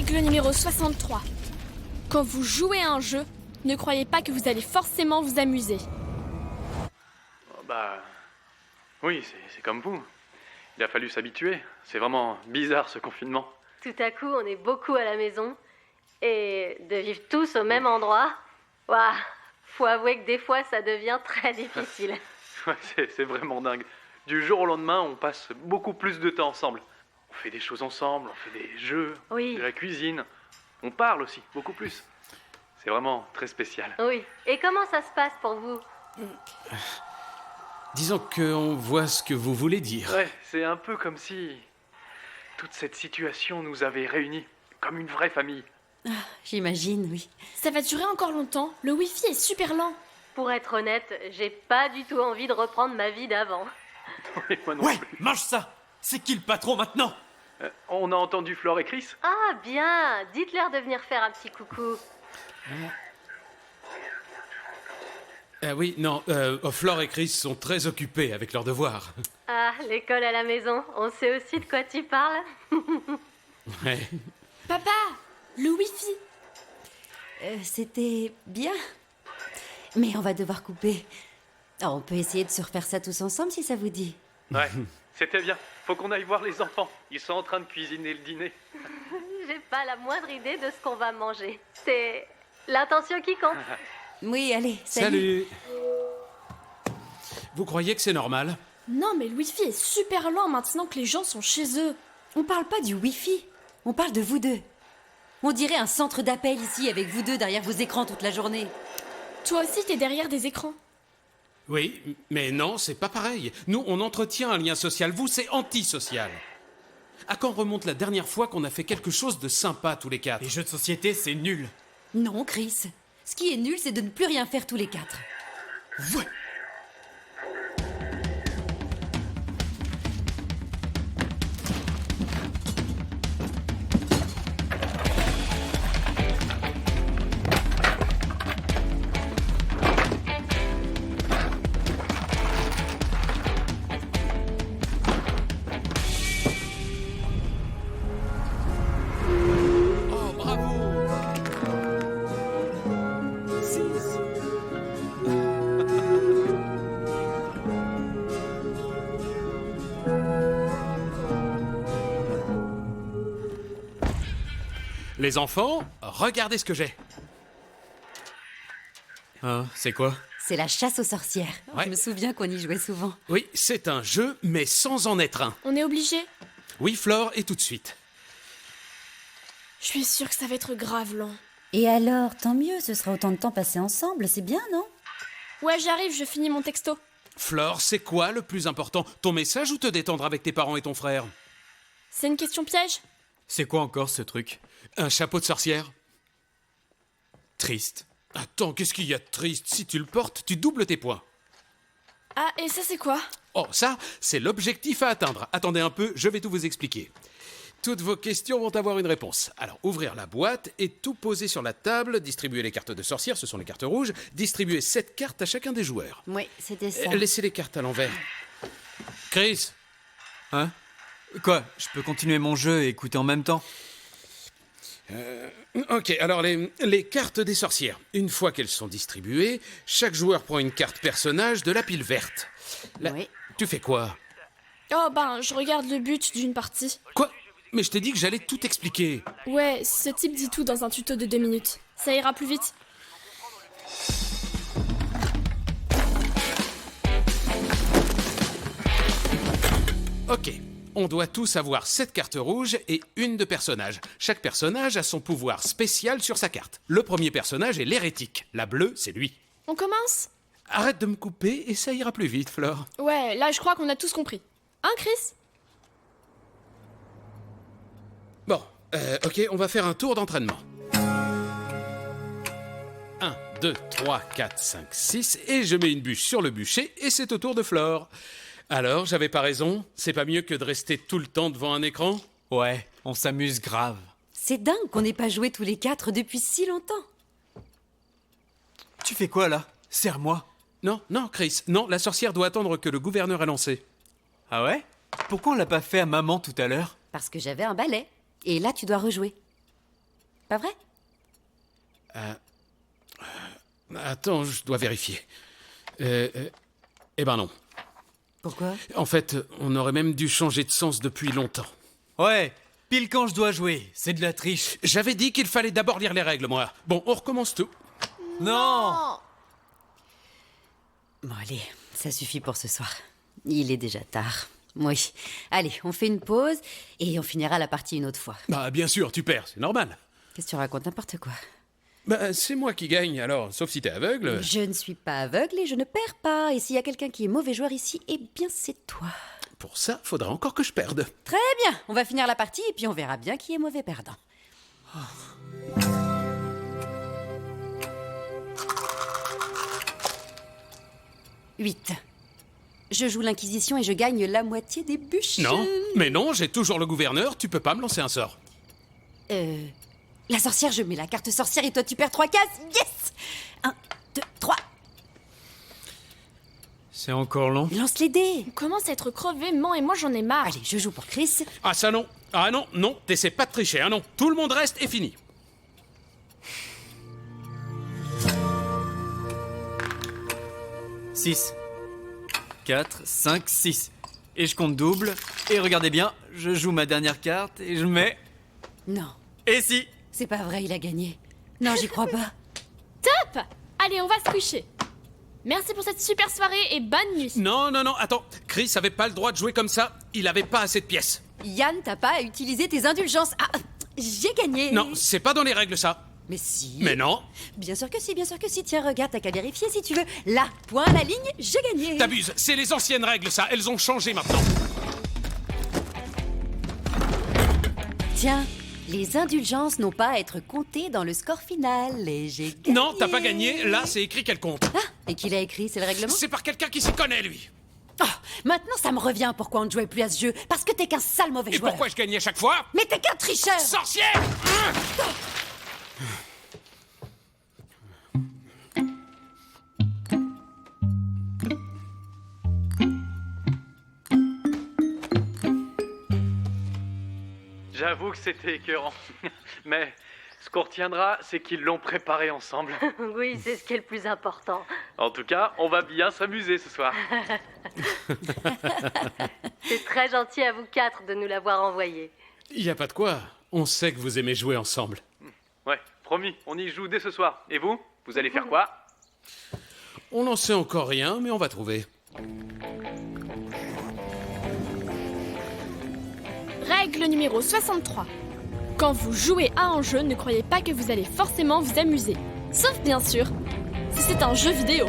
Règle numéro 63. Quand vous jouez à un jeu, ne croyez pas que vous allez forcément vous amuser. Oui, c'est comme vous. Il a fallu s'habituer. C'est vraiment bizarre ce confinement. Tout à coup, on est beaucoup à la maison. Et de vivre tous au même endroit, ouah, faut avouer que des fois, ça devient très difficile. Ouais, c'est vraiment dingue. Du jour au lendemain, on passe beaucoup plus de temps ensemble. On fait des choses ensemble, on fait des jeux, Oui. de la cuisine. On parle aussi, beaucoup plus. C'est vraiment très spécial. Oui. Et comment ça se passe pour vous? Disons qu'on voit ce que vous voulez dire. Ouais, c'est un peu comme si toute cette situation nous avait réunis, comme une vraie famille. J'imagine, oui. Ça va durer encore longtemps. Le Wi-Fi est super lent. Pour être honnête, j'ai pas du tout envie de reprendre ma vie d'avant. Oui, moi non Ouais, plus. mange ça. C'est qui le patron maintenant? On a entendu Flore et Chris? Ah, bien. Dites-leur de venir faire un petit coucou. Oui, non, Flore et Chris sont très occupés avec leurs devoirs. Ah, l'école à la maison. On sait aussi de quoi tu parles. Ouais. Papa, le Wi-Fi. C'était bien. Mais on va devoir couper. Oh, on peut essayer de se refaire ça tous ensemble si ça vous dit. Ouais, c'était bien. Faut qu'on aille voir les enfants. Ils sont en train de cuisiner le dîner. J'ai pas la moindre idée de ce qu'on va manger. C'est l'intention qui compte. Oui, allez, salut. Vous croyez que c'est normal? Non, mais le Wi-Fi est super lent maintenant que les gens sont chez eux. On parle pas du Wi-Fi, on parle de vous deux. On dirait un centre d'appel ici avec vous deux derrière vos écrans toute la journée. Toi aussi, t'es derrière des écrans. Oui, mais non, c'est pas pareil. Nous, on entretient un lien social. Vous, c'est antisocial. À quand remonte la dernière fois qu'on a fait quelque chose de sympa tous les quatre? Les jeux de société, c'est nul. Non, Chris. Ce qui est nul, c'est de ne plus rien faire tous les quatre. Ouais. Oh, bravo! Les enfants, regardez ce que j'ai. Ah, c'est quoi? C'est la chasse aux sorcières. Ouais. Je me souviens qu'on y jouait souvent. Oui, c'est un jeu, mais sans en être un. On est obligé. Oui, Flore, et tout de suite. Je suis sûre que ça va être grave lent. Et alors, tant mieux, ce sera autant de temps passé ensemble, c'est bien, non? Ouais, j'arrive, je finis mon texto. Flore, c'est quoi le plus important? Ton message ou te détendre avec tes parents et ton frère? C'est une question piège? C'est quoi encore ce truc? Un chapeau de sorcière? Triste. Attends, qu'est-ce qu'il y a de triste? Si tu le portes, tu doubles tes points. Ah, et ça c'est quoi? Oh, ça, c'est l'objectif à atteindre. Attendez un peu, je vais tout vous expliquer. Toutes vos questions vont avoir une réponse. Alors, ouvrir la boîte et tout poser sur la table, distribuer les cartes de sorcière, ce sont les cartes rouges, distribuer 7 cartes à chacun des joueurs. Oui, c'était ça. Laissez les cartes à l'envers. Chris, Hein? Quoi? Je peux continuer mon jeu et écouter en même temps? ok, alors les cartes des sorcières. Une fois qu'elles sont distribuées, chaque joueur prend une carte personnage de la pile verte. Là, Oui. tu fais quoi? Oh ben, je regarde le but d'une partie. Quoi? Mais je t'ai dit que j'allais tout expliquer. Ouais, ce type dit tout dans un tuto de 2 minutes. Ça ira plus vite. Ok, on doit tous avoir 7 cartes rouges et une de personnage. Chaque personnage a son pouvoir spécial sur sa carte. Le premier personnage est l'hérétique. La bleue, c'est lui. On commence? Arrête de me couper et ça ira plus vite, Flore. Ouais, là je crois qu'on a tous compris. Hein, Chris? Bon, ok, on va faire un tour d'entraînement. 1, 2, 3, 4, 5, 6, et je mets une bûche sur le bûcher, et c'est au tour de Flore. Alors, j'avais pas raison? C'est pas mieux que de rester tout le temps devant un écran? Ouais, on s'amuse grave. C'est dingue qu'on n'ait pas joué tous les quatre depuis si longtemps. Tu fais quoi là? Serre-moi. Non, non, Chris, non, la sorcière doit attendre que le gouverneur ait lancé. Ah ouais? Pourquoi on l'a pas fait à maman tout à l'heure? Parce que j'avais un balai. Et là, tu dois rejouer. Pas vrai? Attends, je dois vérifier. Eh ben non. Pourquoi? En fait, on aurait même dû changer de sens depuis longtemps. Ouais, pile quand je dois jouer. C'est de la triche. J'avais dit qu'il fallait d'abord lire les règles, moi. Bon, on recommence tout. Non! Bon, allez, ça suffit pour ce soir. Il est déjà tard. Oui. Allez, on fait une pause et on finira la partie une autre fois. Bah, bien sûr, tu perds, c'est normal. Qu'est-ce que tu racontes? N'importe quoi. Bah, c'est moi qui gagne, alors, sauf si t'es aveugle. Je ne suis pas aveugle et je ne perds pas. Et s'il y a quelqu'un qui est mauvais joueur ici, eh bien c'est toi. Pour ça, faudra encore que je perde. Très bien, on va finir la partie et puis on verra bien qui est mauvais perdant. 8. Je joue l'Inquisition et je gagne la moitié des bûches. Non, mais non, j'ai toujours le gouverneur, tu peux pas me lancer un sort. La sorcière, je mets la carte sorcière et toi tu perds 3 cases. Yes! 1, 2, 3. C'est encore long. Lance les dés. On commence à être crevé, man, et moi j'en ai marre. Allez, je joue pour Chris. Ah ça non. Ah non, non, t'essaies pas de tricher, hein non. Tout le monde reste et fini. « 6, 4, 5, 6. Et je compte double. Et regardez bien, je joue ma dernière carte et je mets... Non, Et si? c'est pas vrai, il a gagné. Non, j'y crois pas. Top! Allez, on va se coucher. Merci pour cette super soirée et bonne nuit. Non, non, non, attends. Chris avait pas le droit de jouer comme ça. Il avait pas assez de pièces. Yann, t'as pas à utiliser tes indulgences. Ah, j'ai gagné. Non, c'est pas dans les règles ça. Mais si. Mais non. Bien sûr que si, bien sûr que si. Tiens, regarde, t'as qu'à vérifier si tu veux. Là, point à la ligne, j'ai gagné. T'abuses. C'est les anciennes règles ça. Elles ont changé maintenant. Tiens, les indulgences n'ont pas à être comptées dans le score final et j'ai gagné. Non, t'as pas gagné. Là, c'est écrit qu'elle compte. Ah, et qui l'a écrit, c'est le règlement? C'est par quelqu'un qui s'y connaît, lui. Oh, maintenant ça me revient pourquoi on ne jouait plus à ce jeu. Parce que t'es qu'un sale mauvais Et joueur. pourquoi je gagnais à chaque fois? Mais t'es qu'un tricheur. Sorcière! J'avoue que c'était écœurant. Mais ce qu'on retiendra, c'est qu'ils l'ont préparé ensemble. Oui, c'est ce qui est le plus important. En tout cas, on va bien s'amuser ce soir. C'est très gentil à vous 4 de nous l'avoir envoyé. Y a pas de quoi. On sait que vous aimez jouer ensemble. Ouais, promis, on y joue dès ce soir. Et vous? Vous allez faire quoi? On n'en sait encore rien, mais on va trouver. Règle numéro 63. Quand vous jouez à un jeu, ne croyez pas que vous allez forcément vous amuser. Sauf bien sûr, si c'est un jeu vidéo.